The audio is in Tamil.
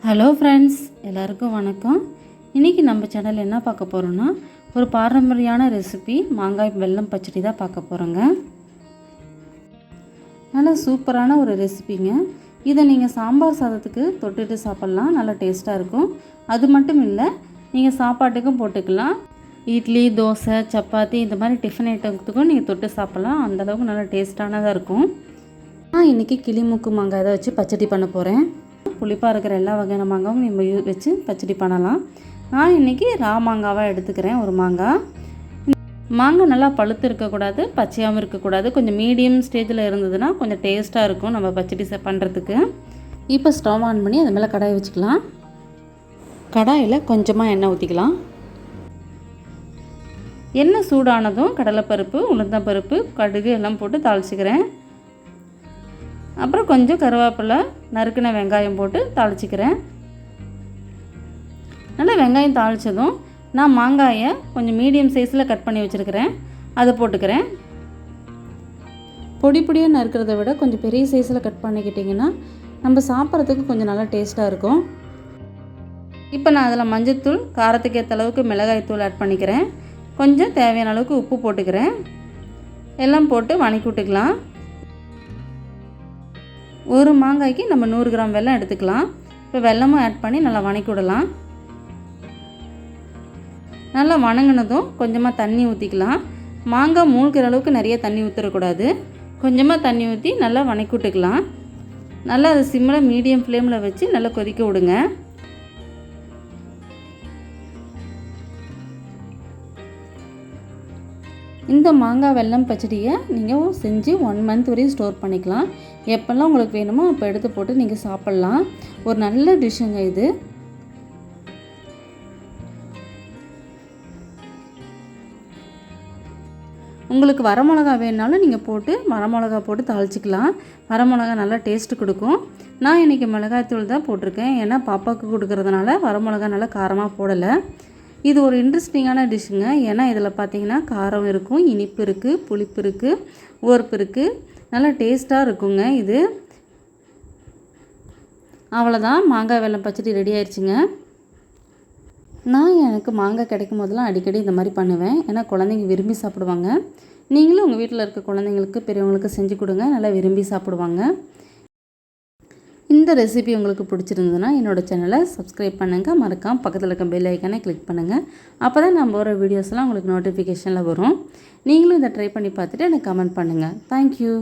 ஹலோ ஃப்ரெண்ட்ஸ், எல்லாருக்கும் வணக்கம். இன்றைக்கி நம்ம சேனல் என்ன பார்க்க போகிறோன்னா, ஒரு பாரம்பரியான ரெசிபி மாங்காய் வெல்லம் பச்சடி தான் பார்க்க போகிறோங்க. நல்லா சூப்பரான ஒரு ரெசிபிங்க. இதை நீங்கள் சாம்பார் சாதத்துக்கு தொட்டுட்டு சாப்பிட்லாம், நல்லா டேஸ்ட்டாக இருக்கும். அது மட்டும் இல்லை, நீங்கள் சாப்பாட்டுக்கும் போட்டுக்கலாம். இட்லி, தோசை, சப்பாத்தி இந்த மாதிரி டிஃபன் ஐட்டத்துக்கும் நீங்கள் தொட்டு சாப்பிட்லாம். அந்தளவுக்கு நல்லா டேஸ்ட்டானதாக இருக்கும். நான் இன்றைக்கி கிளிமூக்கு மாங்காய் தான் வச்சு பச்சடி பண்ண போகிறேன். புளிப்பாக இருக்கிற எல்லா வகையான மாங்காவும் நம்ம வச்சு பச்சடி பண்ணலாம். நான் இன்றைக்கி ரா மாங்காவாக எடுத்துக்கிறேன். ஒரு மாங்காய் நல்லா பழுத்து இருக்கக்கூடாது, பச்சையாகவும் இருக்கக்கூடாது. கொஞ்சம் மீடியம் ஸ்டேஜில் இருந்ததுன்னா கொஞ்சம் டேஸ்ட்டாக இருக்கும் நம்ம பச்சடி பண்ணுறதுக்கு. இப்போ ஸ்டவ் ஆன் பண்ணி அது மேலே கடாயை வச்சுக்கலாம். கடாயில் கொஞ்சமாக எண்ணெய் ஊற்றிக்கலாம். எண்ணெய் சூடானதும் கடலைப்பருப்பு, உளுந்தம்பருப்பு, கடுகு எல்லாம் போட்டு தாளிச்சிக்கிறேன். அப்புறம் கொஞ்சம் கருவேப்பிலை, நறுக்கின வெங்காயம் போட்டு தாளிச்சிக்கிறேன். நல்லா வெங்காயம் தாளித்ததும் நான் மாங்காயை கொஞ்சம் மீடியம் சைஸில் கட் பண்ணி வச்சுருக்கிறேன், அதை போட்டுக்கிறேன். பொடி பொடியாக நறுக்கிறத விட கொஞ்சம் பெரிய சைஸில் கட் பண்ணிக்கிட்டிங்கன்னா நம்ம சாப்பிட்றதுக்கு கொஞ்சம் நல்லா டேஸ்ட்டாக இருக்கும். இப்போ நான் அதில் மஞ்சள்தூள், காரத்துக்கு ஏற்ற அளவுக்கு மிளகாய்த்தூள் ஆட் பண்ணிக்கிறேன். கொஞ்சம் தேவையான அளவுக்கு உப்பு போட்டுக்கிறேன். எல்லாம் போட்டு வணக்கி விட்டுக்கலாம். ஒரு மாங்காய்க்கு நம்ம 100 கிராம் வெல்லம் எடுத்துக்கலாம். இப்போ வெல்லமும் ஆட் பண்ணி நல்லா வணக்கி விடலாம். நல்லா வணங்கினதும் கொஞ்சமாக தண்ணி ஊற்றிக்கலாம். மாங்காய் மூழ்கிற அளவுக்கு நிறைய தண்ணி ஊற்றக்கூடாது. கொஞ்சமாக தண்ணி ஊற்றி நல்லா வணக்கி விட்டுக்கலாம். நல்லா அது சிம்மில் மீடியம் ஃப்ளேமில் வச்சு நல்லா கொதிக்க விடுங்க. இந்த மாங்காய் வெல்லம் பச்சடியை நீங்கள் செஞ்சு 1 மந்த் வரையும் ஸ்டோர் பண்ணிக்கலாம். எப்போல்லாம் உங்களுக்கு வேணுமோ அப்போ எடுத்து போட்டு நீங்கள் சாப்பிட்லாம். ஒரு நல்ல டிஷ்ஷுங்க இது. உங்களுக்கு வரமிளகா வேணுனாலும் நீங்கள் போட்டு வரமிளகா போட்டு தாளிச்சிக்கலாம். வரமிளகா நல்லா டேஸ்ட்டு கொடுக்கும். நான் இன்றைக்கி மிளகாய்த்தூள் தான் போட்டிருக்கேன், ஏன்னா பாப்பாவுக்கு கொடுக்குறதுனால வரமிளகா நல்லா காரமாக போடலை. இது ஒரு இன்ட்ரெஸ்டிங்கான டிஷ்ஷுங்க. ஏன்னா இதில் பார்த்திங்கன்னா காரம் இருக்கும், இனிப்பு இருக்குது, புளிப்பு இருக்குது, உவர்ப்பு இருக்குது. நல்லா டேஸ்ட்டாக இருக்குங்க இது. அவ்வளோதான், மாங்காய் வெல்லம் பச்சடி ரெடி ஆயிடுச்சுங்க. நான் எனக்கு மாங்காய் கிடைக்கும் போதெல்லாம் அடிக்கடி இந்த மாதிரி பண்ணுவேன், ஏன்னா குழந்தைங்க விரும்பி சாப்பிடுவாங்க. நீங்களும் உங்கள் வீட்டில் இருக்க குழந்தைங்களுக்கு, பெரியவங்களுக்கு செஞ்சு கொடுங்க, நல்லா விரும்பி சாப்பிடுவாங்க. இந்த ரெசிபி உங்களுக்கு பிடிச்சிருந்ததுன்னா என்னோடய சேனலை சப்ஸ்கிரைப் பண்ணுங்கள். மறக்காமல் பக்கத்தில் இருக்க பெல் ஐக்கானை கிளிக் பண்ணுங்கள். அப்போ தான் நம்ம வர வீடியோஸ்லாம் உங்களுக்கு நோட்டிஃபிகேஷனில் வரும். நீங்களும் இதை ட்ரை பண்ணி பார்த்துட்டு எனக்கு கமெண்ட் பண்ணுங்கள். தேங்க்யூ.